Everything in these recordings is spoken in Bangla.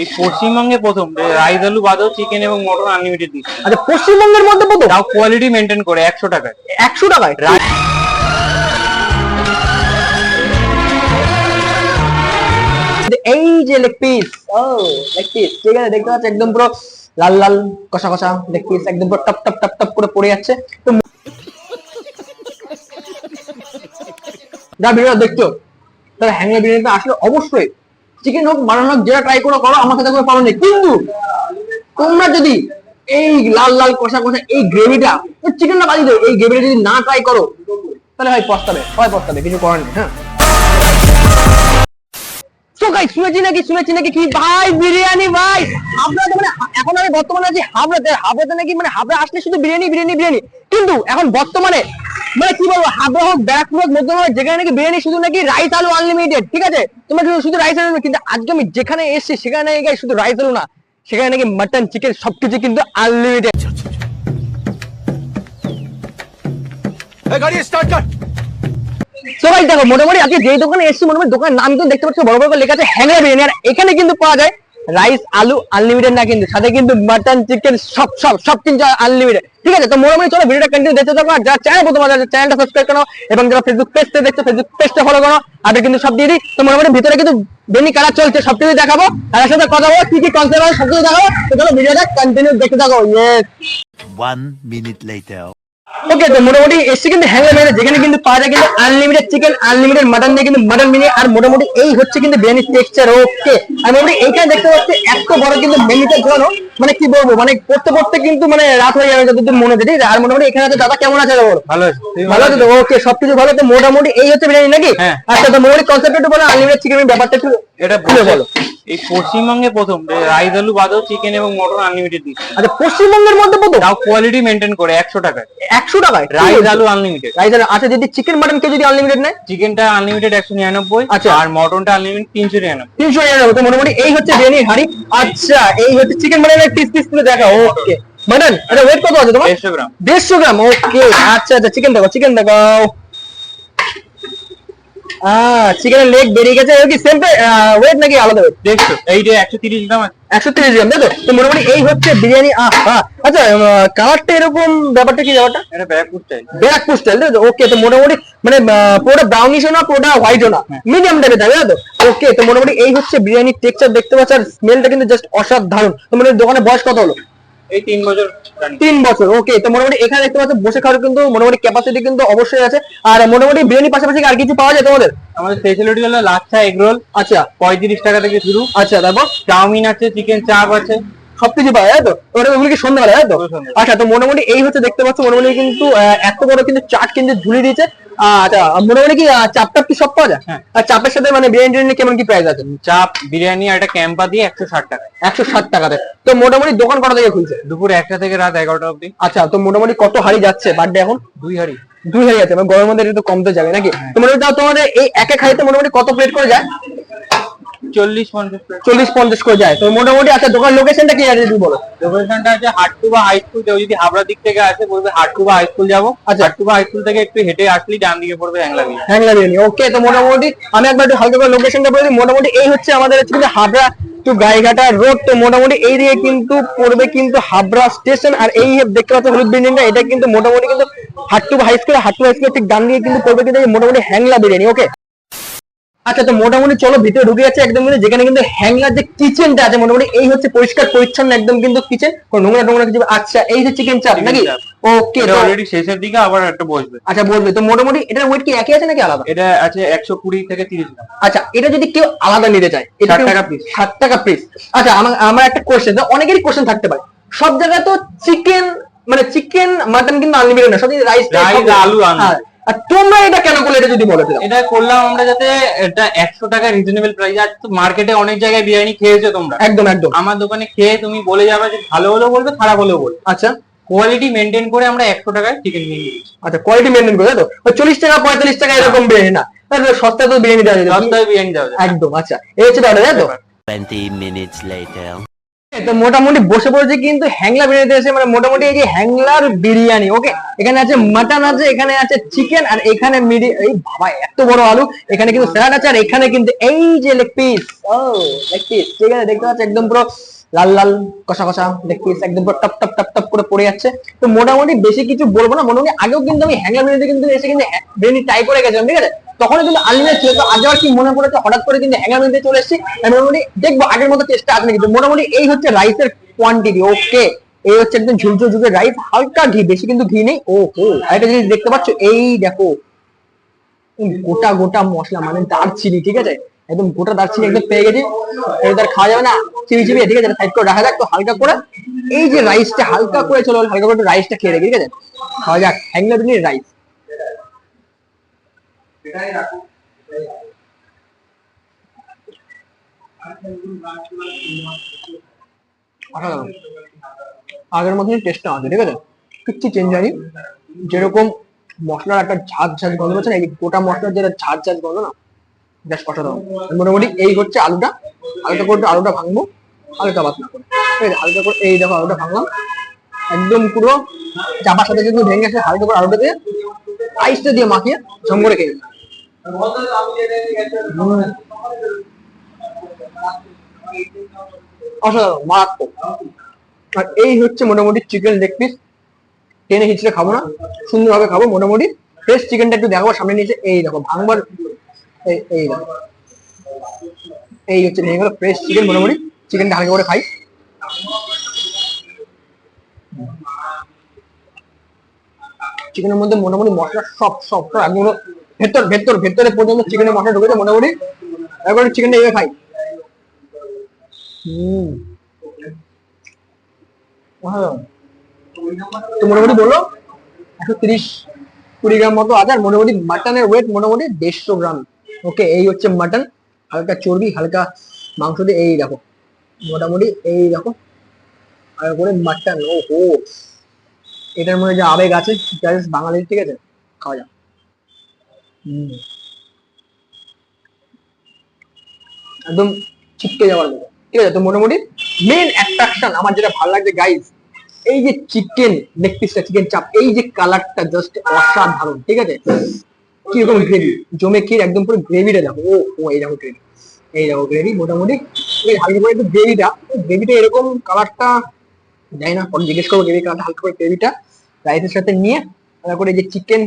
এই পশ্চিমবঙ্গে প্রথম রাইস আলু বাদেও চিকেন এবং মটন আনলিমিটেড দিচ্ছে। আচ্ছা, পশ্চিমবঙ্গের মধ্যে প্রথম, তাও কোয়ালিটি মেনটেন করে 100 টাকায়। 100 টাকায় এই যে লেগ পিস, ও লেগ পিস, ঠিক আছে, দেখতে পাচ্ছ একদম পুরো লাল লাল কষা কষা লেগ পিস, একদম পুরো টপ টপ টপ টপ করে পড়ে যাচ্ছে। তো যা ভিডিও দেখছো তাহলে হ্যাংলা বিরিয়ানিটা আসলে অবশ্যই চিকেন হোক মাটন হোক যেটা ট্রাই করো আমার সাথে কোনো প্রবলেম নেই, কিন্তু তোমরা যদি এই লাল লাল কষা কষা এই গ্রেভিটা, চিকেনটা বাজি দাও, এই গ্রেভিটা যদি না ট্রাই করো তাহলে হয় পস্তাবে, কিছু করার নেই। হ্যাঁ, তো গাইস শুনেছি নাকি কি ভাই বিরিয়ানি ভাই আপনারা তো মানে এখন আমি বর্তমানে আছি হাবড়াতে নাকি মানে হাবড়া আসলে শুধু বিরিয়ানি, কিন্তু এখন বর্তমানে মানে কি বলবো, হাবড়া হোক ব্যারাকপুর হোক মধ্যমা যেখানে নাকি বিরিয়ানি শুধু নাকি রাইস আলু আনলিমিটেড, ঠিক আছে, তোমরা শুধু রাইস আলু, কিন্তু আজকে আমি যেখানে এসেছি সেখানে নাকি শুধু রাইস আলু না, সেখানে নাকি মাটন চিকেন সবকিছু কিন্তু আনলিমিটেড। গাড়ি স্টার্ট কর। সবাই দেখো মোটামুটি আজকে যেই দোকানে এসেছি মোটামুটি দোকানের নাম কিন্তু দেখতে পাচ্ছ বড় বড় করে লেখা আছে হ্যাংলা বিরিয়ানি, আর এখানে কিন্তু পাওয়া যায় রাইস আলু আনলিমিটেড না, কিন্তু সাথে কিন্তু মাটন চিকেন সব কিন্তু আনলিমিটেড, ঠিক আছে। তো মোটামুটি চলো ভিডিওটা কন্টিনিউ দেখতে থাকো, আর যারা চ্যানেল প্রথম আছে চ্যানেলটা সাবস্ক্রাইব করো, এবং যারা ফেসবুক পেজটা দেখছো ফেসবুক পেজটা ফলো করো, আর কিন্তু সব দিয়ে দিই। তো মোটামুটি ভিতরে কিন্তু বেনি কারা চলছে সবকিছু দেখাবো, তার সাথে কথা বলবো, কি কি কনসেপ্ট হয় সবকিছু দেখাবো। তো চলো ভিডিওটা কন্টিনিউ দেখতে থাকো। Yes, 1 minute later. ওকে, তো মোটামুটি এসে কিন্তু হ্যাংলা বিরিয়ানি যেখানে কিন্তু পাওয়া যায় কিন্তু আনলিমিটেড চিকেন আনলিমিটেড মাটন দিয়ে কিন্তু মাটন বিরিয়ানি, আর মোটামুটি এই হচ্ছে কিন্তু বিরিয়ানির টেক্সচার। ওকে, আর মোটামুটি এইখানে দেখতে পাচ্ছি এত বড় কিন্তু মেনুটা ঘোরানো, মানে কি বলবো, মানে পড়তে কিন্তু মানে রাত হয়ে যাবে যতদূর মনে হচ্ছে, ঠিক আছে। আর মোটামুটি এখানে আছে দাদা, কেমন আছে বলো? ভালো আছে, ভালো আছে তো? ওকে, সবকিছু ভালো। তো মোটামুটি এই হচ্ছে বিরিয়ানি নাকি? আচ্ছা, তো মোটামুটি কনসেপ্ট একটু বলো, আনলিমিটেড চিকেনের ব্যাপারটা একটু এটা বলো। এই পশ্চিমবঙ্গে প্রথম রাইস আলু বাদেও চিকেন এবং মটন আনলিমিটেড দিচ্ছে। আচ্ছা, পশ্চিমবঙ্গের মধ্যে প্রথম, তাও কোয়ালিটি মেনটেন করে 100 টাকায়। 100 টাকায় রাইস আলু আনলিমিটেড। রাইস আলু, আচ্ছা, যদি চিকেন মাটন কেউ যদি আনলিমিটেড নেয়? চিকেনটা আনলিমিটেড 199, আচ্ছা, আর মটনটা আনলিমিটেড 399। 399। তো মোটামুটি এই হচ্ছে বিরিয়ানির হাড়ি। আচ্ছা, এই হচ্ছে চিকেন মাটনের পিস করে দেখা। ওকে, মাটন এটা ওয়েট কত আছে তোমার? 150 গ্রাম। 150 গ্রাম, ওকে। আচ্ছা, চিকেন দেখো চিকেনের লেগ বেরিয়ে গেছে, কি সেম ওয়েট নাকি আলাদা ওয়েট? দেখছো এই যে 130 গ্রাম আছে। 130 গ্রাম, তাই তো? তো মোটামুটি এই হচ্ছে বিরিয়ানি। আচ্ছা, কালারটা এরকম, ব্যাপারটা কি ব্যাপারটা? এটা ব্যারাকপুর স্টাইল, তাই তো? ওকে, তো মোটামুটি মানে পুরোটা ব্রাউনিশও না পুরোটা হোয়াইটও না, মিডিয়াম টাইপের থাকে, তাই তো? ওকে, তো মোটামুটি এই হচ্ছে বিরিয়ানির টেক্সচার দেখতে পাচ্ছ, আর স্মেলটা কিন্তু জাস্ট অসাধারণ। তো মানে দোকানে বয়স কত হলো? এই 3 বছর। 3 বছর, ওকে। তো মোটামুটি এখানে দেখতে পাচ্ছ বসে খাওয়ার কিন্তু মোটামুটি ক্যাপাসিটি কিন্তু অবশ্যই আছে। আর মোটামুটি বিরিয়ানির পাশাপাশি আর কিছু পাওয়া যায় তোমাদের? আমাদের স্পেশালিটি হলো লাচ্ছা এগ রোল। আচ্ছা, 35 টাকা থেকে শুরু। আচ্ছা, তারপর চাউমিন আছে, চিকেন চাপ আছে, সবকিছু পাওয়া যায়, তো ওগুলো কি সন্ধ্যাবেলা, তাই তো? আচ্ছা, তো মোটামুটি এই হচ্ছে দেখতে পাচ্ছ মোটামুটি কিন্তু এত বড় কিন্তু চাট কিন্তু ঝুলিয়ে দিয়েছে। আচ্ছা, মোটামুটি কি চাপটা কি সব পাওয়া যায়? আর চাপের সাথে মানে বিরিয়ানি কেমন কি প্রাইস আছে? চাপ বিরিয়ানি আর একটা ক্যাম্পা দিয়ে 160 টাকা। 160 টাকাতে। তো মোটামুটি দোকান কটা থেকে খুলছে? দুপুর 1টা থেকে রাত 11টা অবধি। আচ্ছা, তো মোটামুটি কত হাড়ি যাচ্ছে পার ডে এখন? 2 হাড়ি। 2 হাড়ি আছে, মানে গরমের মধ্যে একটু কমতে যাবে নাকি? তো মোটামুটি তাও তোমাদের এই এক হাড়িতে মোটামুটি কত প্লেট করে যায়? 40-50 করে যায়। তো মোটামুটি আচ্ছা, দোকান লোকেশনটা কি আছে যদি বলো? লোকেশনটা আছে হাটকুবা হাই স্কুল। কেউ যদি হাবড়া দিক থেকে আসে বলবে হাটকুবা হাই স্কুল যাবো। আচ্ছা, হাটকুবা হাই স্কুল থেকে একটু হেঁটে আসলেই ডান দিকে পড়বে হ্যাংলা বিরিয়ানি। ওকে, তো মোটামুটি আমি একবার একটু হালকা করে লোকেশনটা বলে দিই। মোটামুটি এই হচ্ছে আমাদের হচ্ছে কিন্তু হাবড়া টু গাইঘাটা রোড। তো মোটামুটি এই দিকে কিন্তু পড়বে কিন্তু হাবড়া স্টেশন, আর এই দেখতে পাচ্ছ হলুদ বিল্ডিংটা, এটা কিন্তু মোটামুটি কিন্তু হাটকুবা হাই স্কুল ঠিক ডান দিকে কিন্তু পড়বে কিন্তু মোটামুটি হ্যাংলা বিরিয়ানি। ওকে, আচ্ছা, তো মোটামুটি চলো ভিতরে ঢুকে যাচ্ছে একদম কিন্তু, যেখানে কিন্তু হ্যাংলার যে কিচেনটা আছে মোটামুটি এই হচ্ছে পরিষ্কার পরিচ্ছন্ন একদম কিন্তু কিচেন, নোংরা কিছু। আচ্ছা, এই যে চিকেন চাপ নাকি? ওকে, তো অলরেডি শেষের দিকে আবার একটা বসবে। আচ্ছা, বলবে তো মোটামুটি এটার ওয়েট কি একই আছে নাকি আলাদা? এটা আছে 120 থেকে 30 গ্রাম। আচ্ছা, এটা যদি কেউ আলাদা নিতে চায় 60 টাকা পিস। 60 টাকা পিস। আচ্ছা, আমার একটা কোশ্চেন, অনেকেরই কোশ্চেন থাকতে পারে, সব জায়গায় তো চিকেন মাটন কিন্তু আনলিমিটেড না, সব রাইস আলু। আর তোমরা এটা কেন করলে এটা যদি বলো? এটা করলাম আমরা যাতে এটা 100 টাকা রিজনেবল প্রাইস। আর তো মার্কেটে অনেক জায়গায় বিরিয়ানি খেয়েছো তোমরা, একদম। আমার দোকানে খেয়ে তুমি বলে যাবে যে ভালো হলেও বলবে, খারাপ হলেও বলবে। আচ্ছা, কোয়ালিটি মেনটেন করে আমরা 100 টাকায় চিকেন নিয়ে দিচ্ছি। আচ্ছা, কোয়ালিটি মেনটেন করে, তো 40 টাকা 45 টাকা এরকম বিরিয়ানি না, সস্তায় তো বিরিয়ানি দেওয়া যায়, সস্তায় বিরিয়ানি দেওয়া যায় একদম। আচ্ছা, এই হচ্ছে ব্যাপারটা, তাই তো? 20 minutes later. তো মোটামুটি বসে পড়েছে কিন্তু হ্যাংলা বিরিয়ানিতে এসে, মানে মোটামুটি এই যে হ্যাংলার বিরিয়ানি। ওকে, এখানে আছে মাটন আছে, এখানে আছে চিকেন, আর এখানে এই বাবা এত বড় আলু, এখানে কিন্তু স্যালাড আছে, আর এখানে কিন্তু এই যে লেগ পিস, ও লেগ পিস, ঠিক আছে, দেখতে পাচ্ছ একদম পুরো লাল লাল কষা কষা লেগ পিস, একদম পুরো টপ টপ টপ টপ করে পড়ে যাচ্ছে। তো মোটামুটি বেশি কিছু বলবো না, মোটামুটি আগেও কিন্তু আমি হ্যাংলা বিরিয়ানিতে কিন্তু এসে কিন্তু বিরিয়ানি ট্রাই করে গেছিলাম, ঠিক আছে, তখন কিন্তু আনলিমিটেড ছিল। তো আজ আবার কি মনে পড়েছে হঠাৎ করে কিন্তু হ্যাংলা বিরিয়ানিতে চলে এসেছি, মোটামুটি দেখবো আগের মতো টেস্টটা আছে নাকি। মোটামুটি এই হচ্ছে রাইসের কোয়ান্টিটি। ওকে, এই হচ্ছে একদম ঝুলঝুল ঝুলঝুল রাইস, হালকা ঘি, বেশি কিন্তু ঘি নেই। ও হো, আরেকটা জিনিস দেখতে পাচ্ছ, এই দেখো গোটা গোটা মশলা, মানে দারচিনি, ঠিক আছে, একদম গোটা দারচিনি একদম পেয়ে গেছি। এবার খাওয়া যাবে না চিবি চিবি, ঠিক আছে, সাইড করে রাখা যাক। তো হালকা করে এই যে রাইসটা হালকা করে, চলো হালকা করে রাইসটা খেয়ে রাখি, ঠিক আছে, খাওয়া যাক হ্যাংলা বিরিয়ানির রাইস। আগের মতনই টেস্টটা আছে, ঠিক আছে, কিচ্ছু চেঞ্জ হয়নি। যেরকম মশলার একটা ঝাঁঝ ঝাঁঝ গন্ধ পাচ্ছে না, এই গোটা মশলার যেটা ঝাঁঝ ঝাঁঝ গন্ধ না, জাস্ট অসাধারণ। মোটামুটি এই হচ্ছে আলুটা, হালকা করে আলুটা ভাঙবো, হালকা পাতলা করে, ঠিক আছে, হালকা করে এই দেখো আলুটা ভাঙলাম, একদম পুরো চাপার সাথে কিন্তু ভেঙে আসে, হালকা করে আলুটা দিয়ে রাইসটা দিয়ে মাখিয়ে জম করে খেয়ে অসাধারণ, মারাত্মক। আর এই হচ্ছে মোটামুটি চিকেন লেগ পিস, টেনে হিচড়ে খাবো না, সুন্দরভাবে খাবো। মোটামুটি ফ্রেশ চিকেনটা একটু দেখাবো সামনে নিচে, এই দেখো ভাঙবার, এই দেখো, এই হচ্ছে ভেঙে গেল ফ্রেশ চিকেন। মোটামুটি চিকেনটা হালকা করে খাই, চিকেনের মধ্যে মোটামুটি মশলা সব সব সব একদম ভেতর ভেতর ভেতরে পর্যন্ত চিকেনের মশলা ঢুকেছে। মোটামুটি একবার চিকেনটা এভাবে খাই, তো মোটামুটি বললো 130-20 গ্রাম মতো আছে। আর মোটামুটি মাটনের ওয়েট মোটামুটি 150 গ্রাম। ওকে, এই হচ্ছে মাটন, হালকা চর্বি হালকা মাংস দিয়ে, এই দেখো মোটামুটি এই দেখো আর করে মাটন। ও হো, এটার মধ্যে যে আবেগ আছে বাঙালির, ঠিক আছে, খাওয়া যাক। একদম ছিটকে যাওয়ার মতো, ঠিক আছে। তো মোটামুটি মেন অ্যাট্রাকশন আমার যেটা ভালো লাগছে গাইস, এই যে চিকেন লেগ পিসটা, চিকেন চাপ, এই যে কালারটা জাস্ট অসাধারণ, ঠিক আছে, কিরকম গ্রেভি জমে ক্ষীর, একদম পুরো গ্রেভিটা দেখো। ও ও এই দেখো গ্রেভি, এই দেখো গ্রেভি, মোটামুটি হালকা করে একটু গ্রেভিটা এরকম কালারটা যাই না, পরে জিজ্ঞেস করবো গ্রেভি কালারটা, হালকা করে গ্রেভিটা রাইসের সাথে নিয়ে হালকা করে যে চিকেন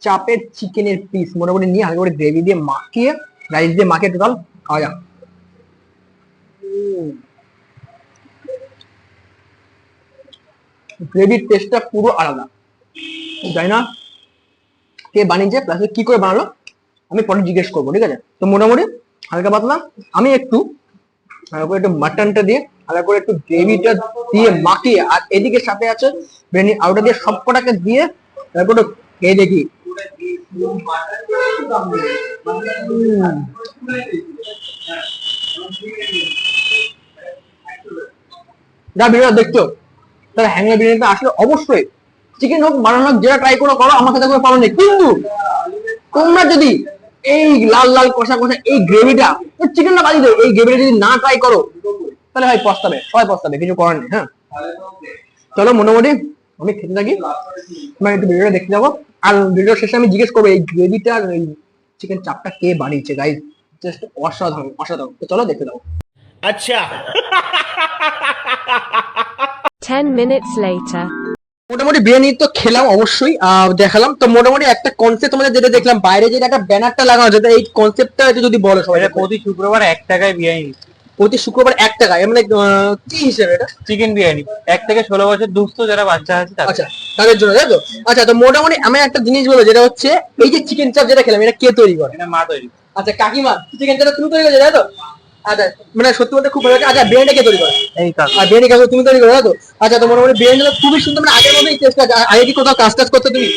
চাপের চিকেনের পিস মোটামুটি নিয়ে হালকা করে গ্রেভি দিয়ে মাখিয়ে, রাইস দিয়ে মাখিয়ে টোটাল খাওয়া যাক। গ্রেভির টেস্টটা পুরো আলাদা, তাই না, কে বানিয়েছে প্লাস কি করে বানালো আমি পরে জিজ্ঞেস করবো, ঠিক আছে। তো মোটামুটি হালকা পাতলা আমি একটু হালকা করে একটু মাটনটা দিয়ে হালকা করে একটু গ্রেভিটা দিয়ে মাখিয়ে, আর এদিকে সাথে আছে বিরিয়ানি আলুটা দিয়ে সবকটাকে দিয়ে তারপর একটু খেয়ে দেখি। যা ভিডিও দেখছো তাহলে হ্যাংলা বিরিয়ানিটা আসলে অবশ্যই চিকেন হোক মাটন হোক যেটা ট্রাই করো আমার সাথে কোনো প্রবলেম নেই, কিন্তু তোমরা যদি এই লাল লাল কষা কষা এই গ্রেভিটা, চিকেনটা বাজি দেবে, এই গ্রেভিটা যদি না ট্রাই করো তাহলে ভাই পস্তাবে, সবাই পস্তাবে, কিছু করার নেই। হ্যাঁ, চলো মোটামুটি আমি খেতে থাকি, মানে একটু ভিডিওটা দেখতে যাবো, আর ভিডিও শেষে আমি জিজ্ঞেস করবো এই গ্রেভিটা এই চিকেন চাপটা কে বানিয়েছে গাইস, জাস্ট অসাধারণ অসাধারণ। তো চলো দেখতে যাবো। अच्छा 10 minutes later. মোটামুটি বিরিয়ানি তো খেলাম অবশ্যই, দেখালাম। তো মোটামুটি একটা কনসেপ্ট তোমাদের যেটা দেখলাম বাইরে যেটা একটা ব্যানারটা লাগানো আছে, এই কনসেপ্টটা যদি বলো সবাই। প্রতি শুক্রবার 1 টাকায় বিরিয়ানি, প্রতি শুক্রবার 1 টাকা, মানে কি হিসেবে এটা? চিকেন বিরিয়ানি 1 থেকে 16 বছর দুস্থ যারা বাচ্চা আছে তাদের। আচ্ছা, তাদের জন্য, তাই তো? আচ্ছা, তো মোটামুটি আমি একটা জিনিস বলবো, যেটা হচ্ছে এই যে চিকেন চাপ যেটা খেলাম এটা কে তৈরি করে? এটা মা তৈরি। আচ্ছা, কাকিমা চিকেন চাপটা তুমি তৈরি করেছো, তাই তো? আচ্ছা, মানে সত্যি বলতে খুব ভালো লাগে। আচ্ছা, বিরিয়ানিটা কে তৈরি করে? এই কাজ। আর বিরিয়ানি কাজ তুমি তৈরি করো, তাই তো? আচ্ছা, তো মোটামুটি বিরিয়ানিটা খুবই সুন্দর, মানে আগের মতোই টেস্ট আছে। আগে কি কোথাও কাজ টাজ করতে তুমি?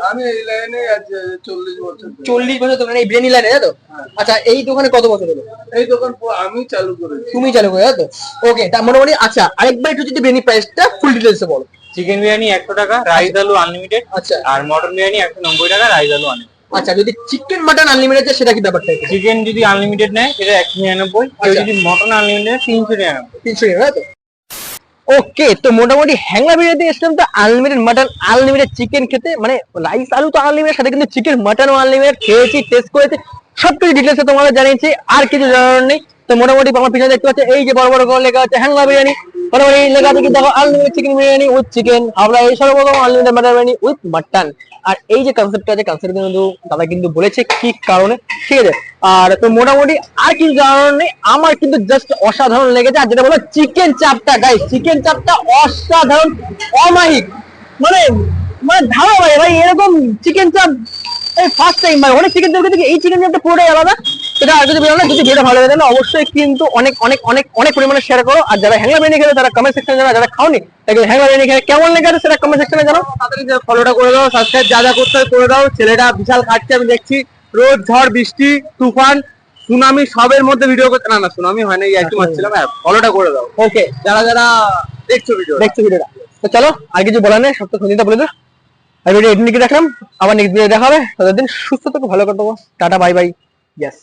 আমি এই লাইনে আজ 40 বছর। 40 বছর তোমার এই বিরিয়ানি লাইনে, তাই তো? আচ্ছা, এই দোকানে কত বছর হলো? এই দোকান আমি চালু করেছি। তুমি চালু করে, তাই তো? ওকে, তা মোটামুটি আচ্ছা আরেকবার একটু যদি বিরিয়ানি প্রাইসটা ফুল ডিটেইলস বলো। চিকেন বিরিয়ানি 100 টাকা, রাইস আলু আনলিমিটেড। আচ্ছা, আর মটন বিরিয়ানি 190 টাকা, রাইস আলু আনলিমিটেড। আচ্ছা, যদি চিকেন মাটন আনলিমিটেড সেটা কি ব্যাপারটা? চিকেন যদি আনলিমিটেড নেয় সেটা 199, কেউ আচ্ছা। যদি মটন আনলিমিটেড 399। 300 টাকা, তাই তো? ওকে, তো মোটামুটি হ্যাংলা বিরিয়ানিতে এসলাম তো আনলিমিটেড মাটন আনলিমিটেড চিকেন খেতে, মানে রাইস আলু তো আনলিমিটেড, সাথে কিন্তু চিকেন মাটনও আনলিমিটেড। খেয়েছি, টেস্ট করেছি, সবকিছু ডিটেলসে তোমাদের জানিয়েছি, আর কিছু জানার নেই। তো মোটামুটি আমার পিছনে দেখতে পাচ্ছ এই যে বড় বড় করে লেখা আছে হ্যাংলা বিরিয়ানি, মোটামুটি লেখা আছে কি দেখো unlimited chicken biryani with chicken, আমরা এই সর্বপ্রথম unlimited mutton biryani with mutton. আর এই যে কনসেপ্টটা আছে, কনসেপ্ট কিন্তু দাদা কিন্তু বলেছে কি কারণে, ঠিক আছে। আর তো মোটামুটি আর কিছু জানার নেই, আমার কিন্তু জাস্ট অসাধারণ লেগেছে। আর যেটা বলো চিকেন চাপটা, গাইস চিকেন চাপটা অসাধারণ, অমায়িক, মানে মানে ধারণা ভাই এরকম চিকেন চাপ এই ফার্স্ট টাইম ভাই। অনেক চিকেন চাপ থেকে এই চিকেন চাপটা পুরোটাই আলাদা। এটা আর কিছু বেরো না। যদি ভিডিও ভালো লাগে তাহলে অবশ্যই কিন্তু অনেক অনেক অনেক অনেক পরিমাণে শেয়ার করো। আর যারা হ্যাংলা বিরিয়ানি খেলে তারা কমেন্ট সেকশনে জানাও, যারা খাওনি তাকে হ্যাংলা বিরিয়ানি খেলে কেমন লেগেছে সেটা কমেন্ট সেকশনে জানাও। তাড়াতাড়ি ফলোটা করে দাও, সাবস্ক্রাইব যা যা করতে হয় করে দাও। ছেলেটা বিশাল খাটছে, আমি দেখছি রোদ ঝড় বৃষ্টি তুফান সুনামি সবের মধ্যে ভিডিও করতে, না সুনামি হয় না, একটু মারছিলাম। ফলোটা করে দাও ওকে, যারা যারা দেখছো ভিডিওটা। তো চলো আর কিছু বলার নেই, সব তো সঞ্জিতা বলে দাও। আর ভিডিও এডিটিং রাখলাম, আবার নেক্সট ভিডিও দেখা হবে। ততদিন সুস্থ থেকো, ভালো করে দেবো, টাটা বাই বাই, ইয়েস।